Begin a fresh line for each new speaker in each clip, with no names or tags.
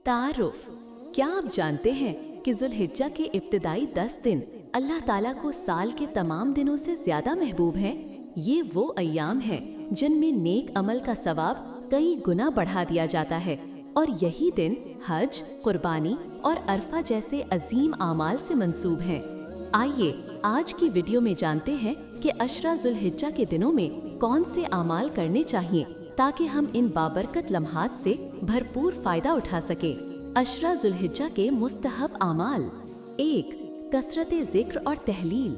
तारुफ। क्या आप जानते हैं कि ज़ुल्हिज्जा के इब्तिदाई 10 दिन अल्लाह ताला को साल के तमाम दिनों से ज़्यादा महबूब हैं? ये वो अय्याम हैं जिनमें नेक अमल का सवाब कई गुना बढ़ा दिया जाता है, और यही दिन हज, कुर्बानी और अरफा जैसे अजीम आमाल से मंसूब हैं। आइए आज की वीडियो में जानते हैं कि अशरा ज़ुल्हिज्जा के दिनों में कौन से आमाल करने चाहिए ताकि हम इन बाबरकत लम्हात से भरपूर फ़ायदा उठा सकें। अशरा ज़ुल्हिज्जा के मुस्तहब आमाल। 1. कसरत ज़िक्र और तहलील।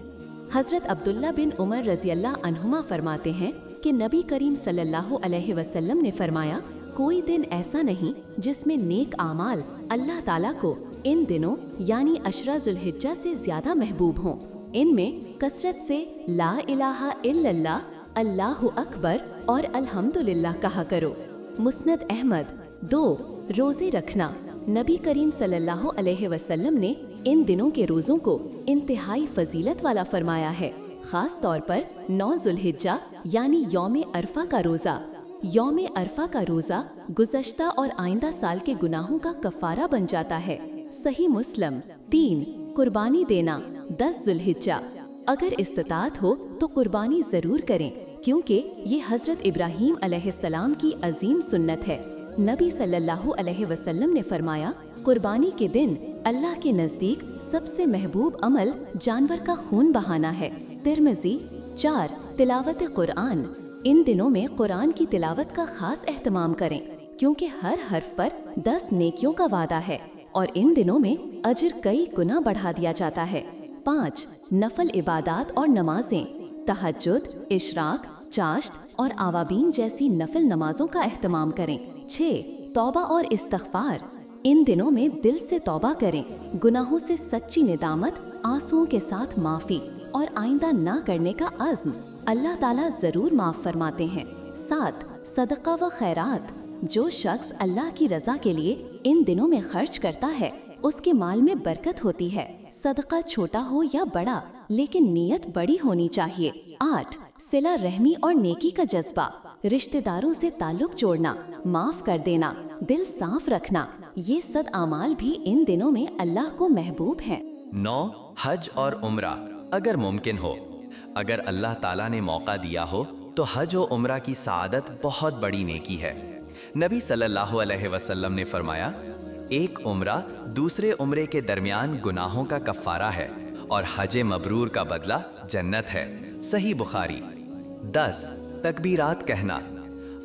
हज़रत अब्दुल्ला बिन उमर रज़ियल्लाहु अन्हुमा फरमाते हैं कि नबी करीम सल्लल्लाहु अलैहि वसल्लम ने फरमाया, कोई दिन ऐसा नहीं जिसमें नेक आमाल अल्लाह ताला को इन दिनों यानी अशरा ज़ुल्हिज्जा से ज़्यादा महबूब हों। इनमें कसरत से ला इलाहा इल्लल्लाह, अल्लाहु अकबर और अल्हम्दुलिल्लाह कहा करो। मुस्नद अहमद। 2. रोज़े रखना। नबी करीम सल्लल्लाहु अलैहि वसल्लम ने इन दिनों के रोज़ों को इंतहाई फजीलत वाला फरमाया है, ख़ास तौर पर 9 ज़ुल्हिज्जा यानी यौम अरफा का रोज़ा। यौम अरफा का रोज़ा गुज़श्ता और आइंदा साल के गुनाहों का कफ़ारा बन जाता है। सही मुस्लिम। 3. कुर्बानी देना। 10 ज़ुल्हिज्जा। अगर इस्तिताअत हो तो कुर्बानी ज़रूर करें, क्योंकि ये हज़रत इब्राहीम अलैहिस्सलाम की अजीम सुन्नत है। नबी सल्लल्लाहु अलैहि वसल्लम ने फरमाया, कुर्बानी के दिन अल्लाह के नज़दीक सबसे महबूब अमल जानवर का खून बहाना है। तिरमिज़ी। 4. तिलावत कुरान। इन दिनों में कुरान की तिलावत का खास एहतमाम करें, क्योंकि हर हर्फ पर 10 नेकियों का वादा है और इन दिनों में अजर कई गुना बढ़ा दिया जाता है। 5. नफल इबादात और नमाजें। तहज्जुद, इशराक, चाश्त और आवाबीन जैसी नफल नमाजों का एहतमाम करें। 6. तौबा और इस्तग़फ़ार। इन दिनों में दिल से तौबा करें, गुनाहों से सच्ची निदामत, आंसुओं के साथ माफ़ी और आइंदा ना करने का अज़्म। अल्लाह ताला ज़रूर माफ़ फरमाते हैं। 7. सदका व खैरात। जो शख्स अल्लाह की रज़ा के लिए इन दिनों में खर्च करता है, उसके माल में बरकत होती है। सदका छोटा हो या बड़ा, लेकिन नीयत बड़ी होनी चाहिए। 8. सिला रहमी और नेकी का जज्बा। रिश्तेदारों से ताल्लुक जोड़ना, माफ़ कर देना, दिल साफ रखना, ये सद आमाल भी इन दिनों में अल्लाह को महबूब हैं।
9. हज और उम्रा अगर मुमकिन हो। अगर अल्लाह ताला ने मौका दिया हो तो हज और उम्रा की सादत बहुत बड़ी नेकी है। नबी सल्लल्लाहु अलैहि वसल्लम ने फरमाया, एक उम्रा दूसरे उम्रे के दरमियान गुनाहों का कफ़ारा है और हज मबरूर का बदला जन्नत है। सही बुखारी। 10. तकबीरात कहना।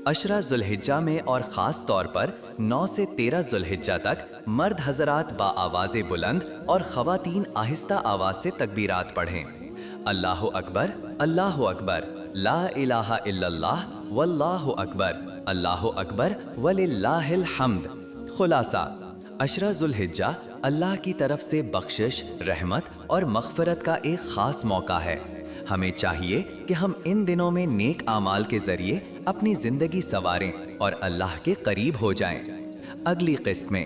अशरा ज़ुल्हिज्जा में और ख़ास तौर पर 9 से 13 ज़ुल्हिज्जा तक मर्द हज़रात बाआवाज़े बुलंद और ख़वातीन आहिस्ता आवाज़ से तकबीरात पढ़ें। अल्लाहु अकबर, अल्लाहु अकबर, ला इलाहा इल्लल्लाह, वल्लाहु अकबर, अल्लाहु अकबर वलिल्लाहिल हम्द। खुलासा, अशरा ज़ुल्हिज्जा अल्लाह की तरफ से बख्शिश, रहमत और मग़फ़िरत का एक ख़ास मौका है। हमें चाहिए कि हम इन दिनों में नेक आमाल के ज़रिए अपनी ज़िंदगी संवारें और अल्लाह के करीब हो जाएं। अगली क़िस्त में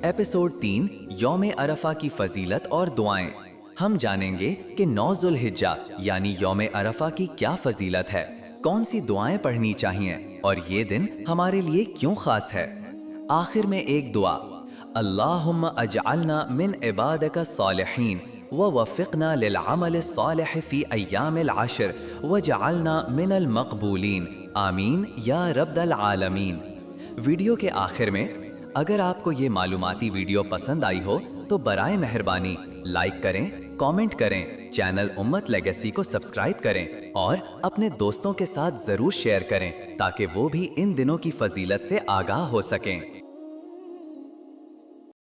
एपिसोड 3 यौम अरफा की फ़जीलत और दुआएं हम जानेंगे कि 9 ज़ुल्हिज्जा यानी यौम अरफा की क्या फ़जीलत है, कौन सी दुआएं पढ़नी चाहिए और ये दिन हमारे लिए क्यों ख़ास है। आखिर में एक दुआ, अल्लाहुम्मा अजअलना मिन इबादिका सालिहीन व वफ़िक़ना लिल अमल सालिह फ़ी अय्यामिल अशर वजअलना मिनल मक़बूलीन, आमीन या रब्बल आलमीन। वीडियो के आखिर में अगर आपको ये मालूमाती वीडियो पसंद आई हो तो बराए मेहरबानी लाइक करें, कमेंट करें, चैनल उम्मत लेगेसी को सब्सक्राइब करें और अपने दोस्तों के साथ ज़रूर शेयर करें ताकि वो भी इन दिनों की फ़जीलत से आगाह हो सकें।